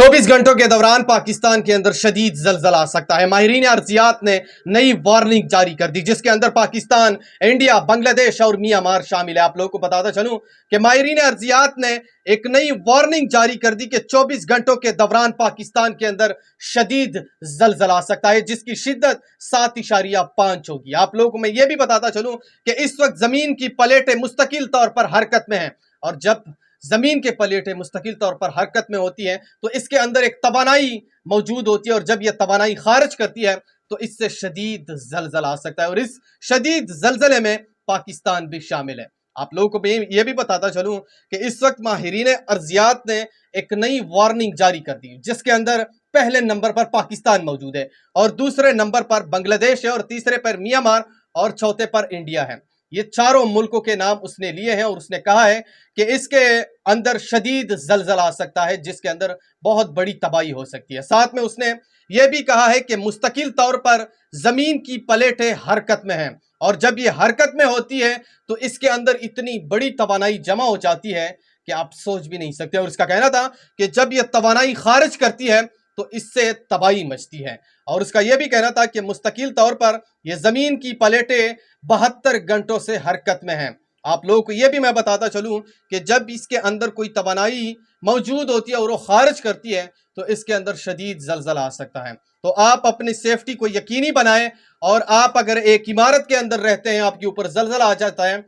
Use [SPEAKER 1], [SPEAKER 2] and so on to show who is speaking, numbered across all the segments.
[SPEAKER 1] 24 घंटों के दौरान पाकिस्तान के अंदर शदीद जलजला आ सकता है। माहिरीन अर्जियात ने नई वार्निंग जारी कर दी, जिसके अंदर पाकिस्तान, इंडिया, बांग्लादेश और म्यांमार शामिल है। आप लोगों को बताता चलूं कि माहिरीन अर्जियात ने एक नई वार्निंग जारी कर दी कि 24 घंटों के दौरान पाकिस्तान के अंदर शदीद जलजला आ सकता है, जिसकी शिद्दत 7.5 होगी। आप लोगों को मैं ये भी बताता चलूं कि इस वक्त जमीन की प्लेटें मुस्तकिल तौर पर हरकत में हैं, और जब जमीन के प्लेटें मुस्तकिल तौर पर हरकत में होती हैं तो इसके अंदर एक तवानाई मौजूद होती है, और जब यह तवानाई खारिज करती है तो इससे शदीद जलजला आ सकता है, और इस शदीद जलजले में पाकिस्तान भी शामिल है। आप लोगों को मैं ये भी बताता चलूं कि इस वक्त माहिरीन अर्जियात ने एक नई वार्निंग जारी कर दी, जिसके अंदर पहले नंबर पर पाकिस्तान मौजूद है, और दूसरे नंबर पर बांग्लादेश है, और तीसरे पर म्यांमार, और चौथे पर इंडिया है। ये चारों मुल्कों के नाम उसने लिए हैं, और उसने कहा है कि इसके अंदर शदीद जलजला आ सकता है, जिसके अंदर बहुत बड़ी तबाही हो सकती है। साथ में उसने ये भी कहा है कि मुस्तकिल तौर पर जमीन की प्लेटें हरकत में हैं, और जब ये हरकत में होती है तो इसके अंदर इतनी बड़ी तवानाई जमा हो जाती है कि आप सोच भी नहीं सकते। और इसका कहना था कि जब ये तवानाई खारिज करती है तो इससे तबाही मचती है, और उसका यह भी कहना था कि मुस्तकिल तौर पर यह जमीन की प्लेटें 72 घंटों से हरकत में हैं। आप लोगों को यह भी मैं बताता चलूं कि जब इसके अंदर कोई तवानाई मौजूद होती है और वो खारिज करती है तो इसके अंदर शदीद जलजला आ सकता है। तो आप अपनी सेफ्टी को यकीनी बनाएं, और आप अगर एक इमारत के अंदर रहते हैं, आपके ऊपर जलजला आ जाता है,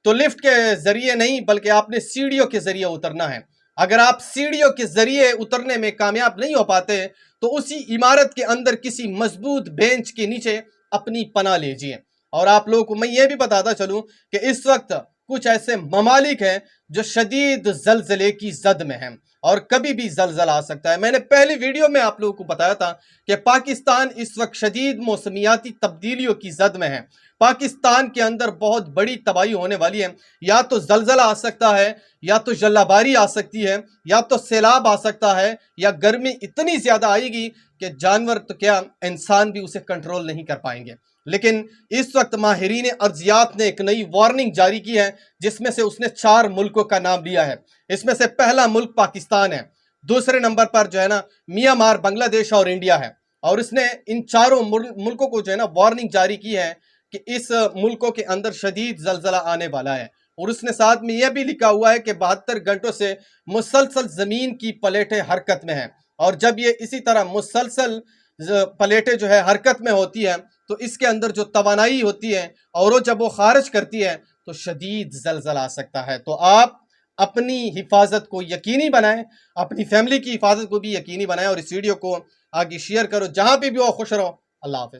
[SPEAKER 1] तो लिफ्ट के जरिए नहीं बल्कि आपने सीढ़ियों के जरिए उतरना है। अगर आप सीढ़ियों के जरिए उतरने में कामयाब नहीं हो पाते तो उसी इमारत के अंदर किसी मजबूत बेंच के नीचे अपनी पनाह लीजिए। और आप लोगों को मैं ये भी बताता चलूं कि इस वक्त कुछ ऐसे ममालिक हैं जो शदीद जलजले की जद में हैं, और कभी भी जलजला आ सकता है। मैंने पहली वीडियो में आप लोगों को बताया था कि पाकिस्तान इस वक्त शदीद मौसमियाती तब्दीलियों की जद में है। पाकिस्तान के अंदर बहुत बड़ी तबाही होने वाली है। या तो जलजला आ सकता है, या तो जलाबारी आ सकती है, या तो सैलाब आ सकता है, या गर्मी इतनी ज़्यादा आएगी कि जानवर तो क्या, इंसान भी उसे कंट्रोल नहीं कर पाएंगे। लेकिन इस वक्त माहिरीन अर्जियात ने एक नई वार्निंग जारी की है, जिसमें से उसने 4 मुल्कों का नाम लिया है। इसमें से पहला मुल्क पाकिस्तान है, दूसरे नंबर पर जो है ना म्यांमार, बांग्लादेश और इंडिया है। और इसने इन चारों मुल्कों को जो है ना वार्निंग जारी की है कि इस मुल्कों के अंदर शदीद जलजला आने वाला है। और उसने साथ में यह भी लिखा हुआ है कि 72 घंटों से मुसलसल ज़मीन की प्लेटें हरकत में हैं, और जब ये इसी तरह मुसलसल प्लेटें जो है हरकत में होती हैं तो इसके अंदर जो तवानाई होती है और वो जब वो खारिज करती है तो शदीद जलजला आ सकता है। तो आप अपनी हिफाजत को यकीनी बनाएं, अपनी फैमिली की हिफाजत को भी यकीनी बनाएं, और इस वीडियो को आगे शेयर करो, जहाँ पे भी हो खुश रहो। अल्लाह हाफ़िज़।